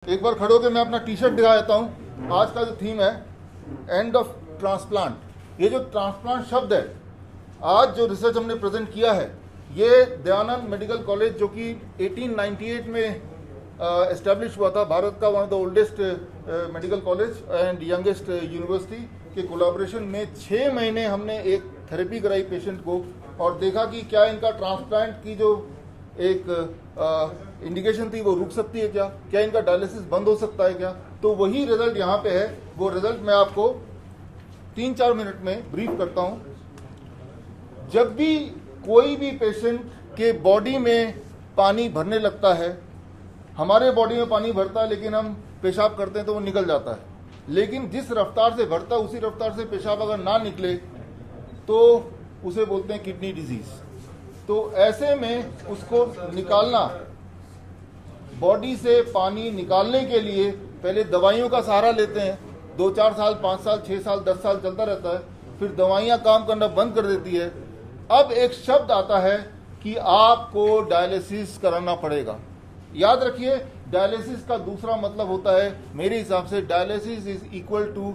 एक बार खड़े होकर मैं अपना टी शर्ट दिखा देता हूँ। आज का जो थीम है एंड ऑफ ट्रांसप्लांट। ये जो ट्रांसप्लांट शब्द है, आज जो रिसर्च हमने प्रेजेंट किया है, ये दयानंद मेडिकल कॉलेज जो कि 1898 में एस्टेब्लिश हुआ था, भारत का one of the oldest medical college and youngest university के कोलैबोरेशन में 6 महीने हमने एक थेरेपी कराई पेशेंट को और देखा कि क्या इनका ट्रांसप्लांट की जो एक इंडिकेशन थी वो रुक सकती है, क्या इनका डायलिसिस बंद हो सकता है क्या। तो वही रिजल्ट यहाँ पे है। वो रिजल्ट मैं आपको 3-4 मिनट में ब्रीफ करता हूँ। जब भी कोई भी पेशेंट के बॉडी में पानी भरने लगता है, हमारे बॉडी में पानी भरता है लेकिन हम पेशाब करते हैं तो वो निकल जाता है, लेकिन जिस रफ्तार से भरता है उसी रफ्तार से पेशाब अगर ना निकले तो उसे बोलते हैं किडनी डिजीज। तो ऐसे में उसको निकालना, बॉडी से पानी निकालने के लिए पहले दवाइयों का सहारा लेते हैं। 2-4 साल, 5 साल, 6 साल, 10 साल चलता रहता है, फिर दवाइयां काम करना बंद कर देती है। अब एक शब्द आता है कि आपको डायलिसिस कराना पड़ेगा। याद रखिए, डायलिसिस का दूसरा मतलब होता है मेरे हिसाब से dialysis is equal to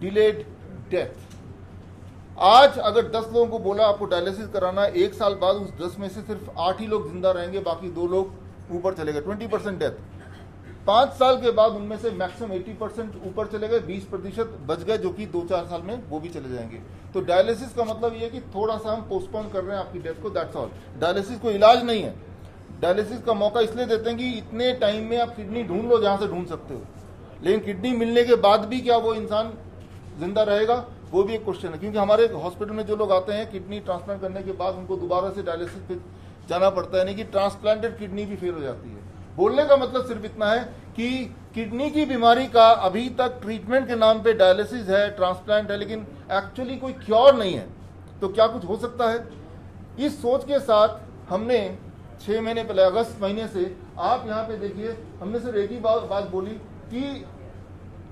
delayed death. आज अगर 10 लोगों को बोला आपको डायलिसिस कराना है, 1 साल बाद उस 10 में से सिर्फ 8 ही लोग जिंदा रहेंगे, बाकी 2 लोग ऊपर चले गए, 20% डेथ। 5 साल के बाद उनमें से मैक्सिमम 80% ऊपर चले गए, 20% बच गए जो कि 2-4 साल में वो भी चले जाएंगे। तो डायलिसिस का मतलब ये है कि थोड़ा सा हम पोस्टपोन कर रहे हैं आपकी डेथ को, दैट्स ऑल। डायलिसिस कोई इलाज नहीं है। डायलिसिस का मौका इसलिए देते हैं कि इतने टाइम में आप किडनी ढूंढ लो जहां से ढूंढ सकते हो, लेकिन किडनी मिलने के बाद भी क्या वो इंसान जिंदा रहेगा, वो भी एक क्वेश्चन है। क्योंकि हमारे हॉस्पिटल में जो लोग आते हैं किडनी ट्रांसप्लांट करने के बाद उनको दोबारा से डायलिसिस पे जाना पड़ता है, यानी कि ट्रांसप्लांटेड किडनी भी फेल हो जाती है। बोलने का मतलब सिर्फ इतना है कि किडनी की बीमारी का अभी तक ट्रीटमेंट के नाम पे डायलिसिस है, ट्रांसप्लांट है, लेकिन एक्चुअली कोई क्योर नहीं है। तो क्या कुछ हो सकता है? इस सोच के साथ हमने 6 महीने पहले, अगस्त महीने से, आप यहाँ पे देखिए, हमने सिर्फ एक ही बात बोली कि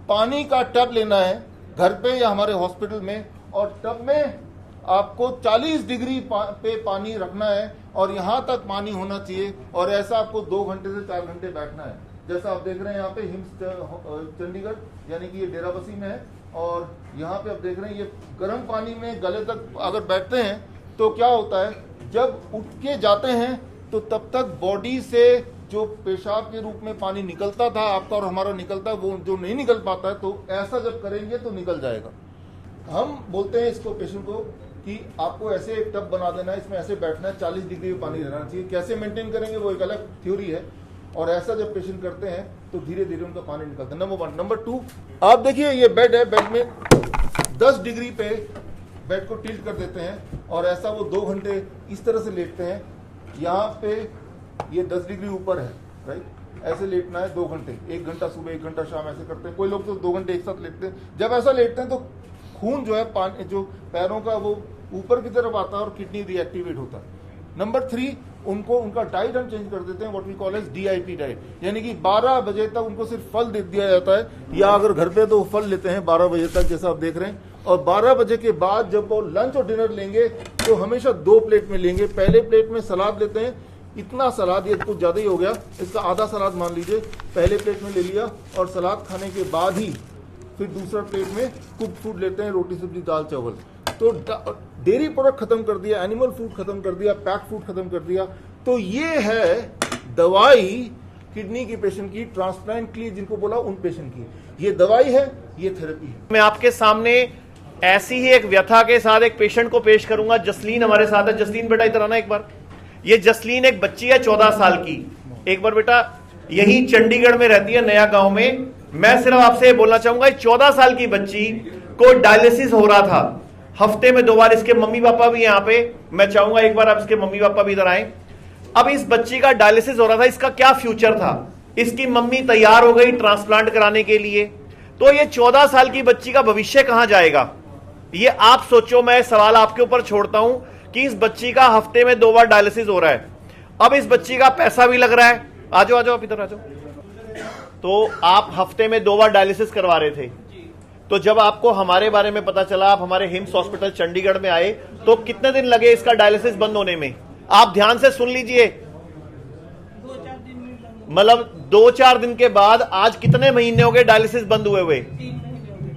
पानी का टब लेना है घर पे या हमारे हॉस्पिटल में, और टब में आपको 40 डिग्री पे पानी रखना है और यहाँ तक पानी होना चाहिए, और ऐसा आपको 2 घंटे से 4 घंटे बैठना है। जैसा आप देख रहे हैं यहाँ पे हिम्स चंडीगढ़, यानी कि ये डेराबस्सी में है, और यहाँ पे आप देख रहे हैं ये गर्म पानी में गले तक अगर बैठते हैं तो क्या होता है, जब उठ के जाते हैं तो तब तक बॉडी से जो पेशाब के रूप में पानी निकलता था आपका और हमारा निकलता है, वो जो नहीं निकल पाता है, तो ऐसा जब करेंगे तो निकल जाएगा। हम बोलते हैं इसको पेशेंट को कि आपको ऐसे एक टब बना देना है, इसमें ऐसे बैठना है, 40 डिग्री में पानी रहना चाहिए। कैसे मेंटेन करेंगे वो एक अलग थ्योरी है, और ऐसा जब पेशेंट करते हैं तो धीरे धीरे उनका पानी निकलता है। नंबर 1। नंबर 2, आप देखिए ये बेड है, बेड में 10 डिग्री पे बेड को टिल्ट कर देते हैं और ऐसा वो 2 घंटे इस तरह से लेटते हैं। यहाँ पे ये 10 डिग्री ऊपर है, राइट, ऐसे लेटना है 2 घंटे, 1 घंटा सुबह 1 घंटा शाम, ऐसे करते हैं। कोई लोग तो 2 घंटे एक साथ लेटते हैं। जब ऐसा लेटते हैं तो खून जो है पानी जो पैरों का वो ऊपर की तरफ आता है और किडनी रिएक्टिवेट होता है। नंबर 3, उनको उनका डाइट हम चेंज कर देते हैं, what we call as DIP diet, यानी कि 12 बजे तक उनको सिर्फ फल दे दिया जाता है, या अगर घर पे तो फल लेते हैं 12 बजे तक, जैसा आप देख रहे हैं। और 12 बजे के बाद जब वो लंच और डिनर लेंगे तो हमेशा 2 प्लेट में लेंगे। पहले प्लेट में सलाद लेते हैं, इतना सलाद, ये कुछ ज्यादा ही हो गया, इसका आधा सलाद मान लीजिए पहले प्लेट में ले लिया, और सलाद खाने के बाद ही फिर दूसरा प्लेट में कुक फूड लेते हैं, रोटी सब्जी दाल चावल। तो डेयरी प्रोडक्ट खत्म कर दिया, एनिमल फूड खत्म कर दिया, पैक फूड खत्म कर दिया। तो ये है दवाई किडनी की पेशेंट की, ट्रांसप्लांट के लिए जिनको बोला उन पेशेंट की, ये दवाई है, ये थेरेपी है। मैं आपके सामने ऐसी ही एक व्यथा के साथ एक पेशेंट को पेश करूंगा। जसलीन हमारे साथ है। जसलीन बेटा इधर आना एक बार। ये जसलीन एक बच्ची है 14 साल की। एक बार बेटा, यही चंडीगढ़ में रहती है, नया गांव में। मैं सिर्फ आपसे बोलना चाहूंगा, 14 साल की बच्ची को डायलिसिस हो रहा था हफ्ते में 2 बार। इसके मम्मी पापा भी यहाँ पे, मैं चाहूंगा एक बार आप इसके मम्मी पापा भी इधर आए। अब इस बच्ची का डायलिसिस हो रहा था, इसका क्या फ्यूचर था? इसकी मम्मी तैयार हो गई ट्रांसप्लांट कराने के लिए, तो ये 14 साल की बच्ची का भविष्य कहां जाएगा? ये आप सोचो। मैं सवाल आपके ऊपर छोड़ता हूं कि इस बच्ची का हफ्ते में 2 बार डायलिसिस हो रहा है। अब इस बच्ची का पैसा भी लग रहा है। आ जाओ आप इधर आ जाओ। तो आप हफ्ते में 2 बार डायलिसिस करवा रहे थे, तो जब आपको हमारे बारे में पता चला, आप हमारे हिम्स हॉस्पिटल चंडीगढ़ में आए, तो कितने दिन लगे इसका डायलिसिस बंद होने में? आप ध्यान से सुन लीजिए, मतलब 2-4 दिन के बाद आज कितने महीने हो गए डायलिसिस बंद हुए हुए? 3 महीने हो गए।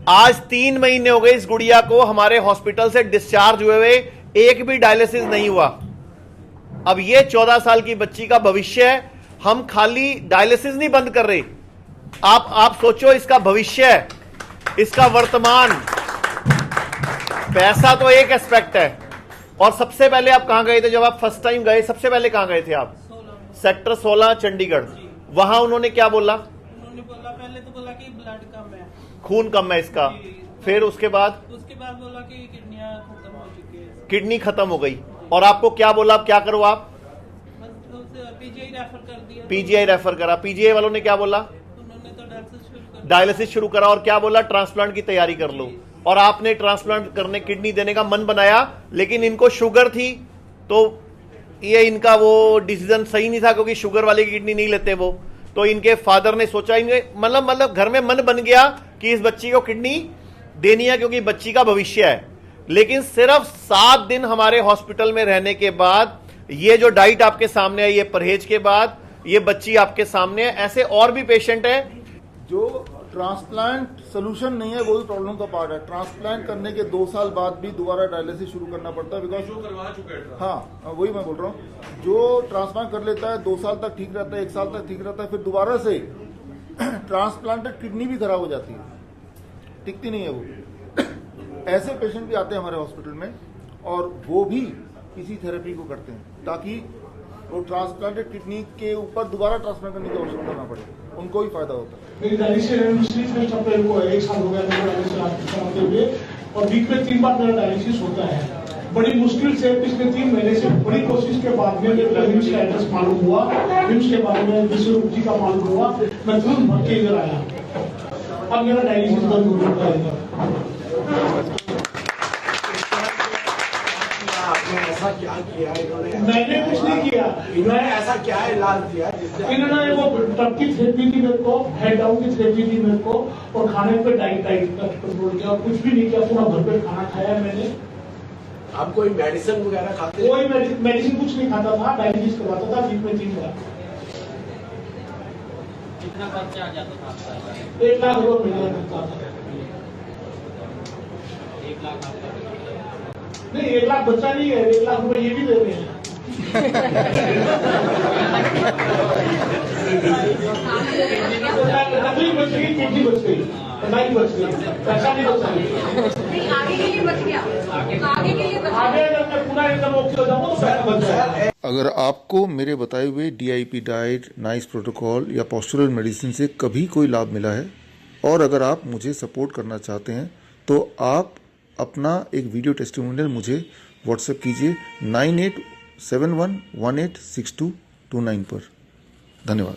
आज 3 महीने हो गए इस गुड़िया को हमारे हॉस्पिटल से डिस्चार्ज हुए हुए, एक भी डायलिसिस नहीं हुआ। अब ये 14 साल की बच्ची का भविष्य है। हम खाली डायलिसिस नहीं बंद कर रहे, आप सोचो इसका भविष्य है, इसका वर्तमान। पैसा तो एक एस्पेक्ट है। और सबसे पहले आप कहां गए थे जब आप फर्स्ट टाइम गए? सबसे पहले कहां गए थे आप? 16 सेक्टर 16 चंडीगढ़। वहां उन्होंने क्या बोला? उन्होंने बोला, पहले तो बोला कि ब्लड कम है, खून कम है इसका। फिर उसके बाद बोला कि किडनियां खत्म हो चुकी है, किडनी खत्म हो गई। और आपको क्या बोला, अब क्या करो आप? बस पीजीआई रेफर कर दिया। पीजीआई रेफर करा। पीजीआई वालों ने क्या बोला? उन्होंने तो डायलिसिस शुरू करा। और क्या बोला? ट्रांसप्लांट की तैयारी कर लो। और आपने ट्रांसप्लांट करने, किडनी देने का मन बनाया, लेकिन इनको शुगर थी, तो ये इनका वो डिसीजन सही नहीं था, क्योंकि शुगर वाले की किडनी नहीं लेते वो। तो इनके फादर ने सोचा, इनके मतलब घर में मन बन गया कि इस बच्ची को किडनी देनी है, क्योंकि बच्ची का भविष्य है। लेकिन सिर्फ 7 दिन हमारे हॉस्पिटल में रहने के बाद, ये जो डाइट आपके सामने है, ये परहेज के बाद ये बच्ची आपके सामने है। ऐसे और भी पेशेंट है जो ट्रांसप्लांट सोल्यूशन नहीं है, वो भी प्रॉब्लम का पार्ट है। ट्रांसप्लांट करने के 2 साल बाद भी दोबारा डायलिसिस शुरू करना पड़ता है, बिकॉज करवा चुके हैं। हाँ, वही मैं बोल रहा हूँ। जो ट्रांसप्लांट कर लेता है 2 साल तक ठीक रहता है, 1 साल तक ठीक रहता है, फिर दोबारा से ट्रांसप्लांटेड किडनी भी खराब हो जाती है, टिकती नहीं है वो। ऐसे पेशेंट भी आते हैं हमारे हॉस्पिटल में, और वो भी इसी थेरेपी को करते हैं, ताकि वो ट्रांसप्लांटेड किडनी के ऊपर दोबारा ट्रांसप्लांट करने की आवश्यकता ना पड़े, उनको ही फायदा होता है। मेरी डायलिसिस फर्स्ट अप्रैल को 1 साल हो गया मेरा डायलिसिस कराते हुए, और वीक में 3 बार मेरा डायलिसिस होता है। बड़ी मुश्किल से पिछले 3 महीने से बड़ी कोशिश के बाद में मेरे रिम्स का एड्रेस मालूम हुआ, रिम्स के बारे में विश्वरूप जी का मालूम हुआ, मैं तुरंत भर के इधर आया। अब मेरा डायलिसिस बंद हो चुका है इधर। ऐसा क्या किया इन्होंने? मैंने कुछ नहीं किया। इन्होंने ऐसा क्या इलाज दिया? इन्होंने वो टप की थेरेपी दी मेरे को, हेड डाउन की थेरेपी दी मेरे को, और खाने पे डाइट का कंट्रोल किया, और कुछ भी नहीं किया। पूरा भरपेट खाना खाया मैंने। आप कोई मेडिसिन वगैरह खाते हैं? कोई मेडिसिन कुछ नहीं खाता था, डायलिसिस करवाता था वीक में 3 बार। कितना खर्चा आ जाता था आपका? 1 लाख रुपए महीना खर्चा आता था। 1 लाख नहीं, 1 लाख बच्चा नहीं है, 1 लाख रुपए ये भी दे रहे हैं। नकली बच गई, किडनी बच गई, नहीं बच गई, पैसा नहीं बचा। नहीं, आगे के लिए बच गया, आगे के लिए बच गया। आगे अगर मैं पूरा एकदम ओके हो जाऊंगा तो पैसा बच जाएगा। अगर आपको मेरे बताए हुए DIP डाइट, नाइस प्रोटोकॉल या पोस्चरल मेडिसिन से कभी कोई लाभ मिला है, और अगर आप मुझे सपोर्ट करना चाहते हैं, तो आप अपना एक वीडियो टेस्टिमोनियल मुझे व्हाट्सएप कीजिए 9871186229 पर। धन्यवाद।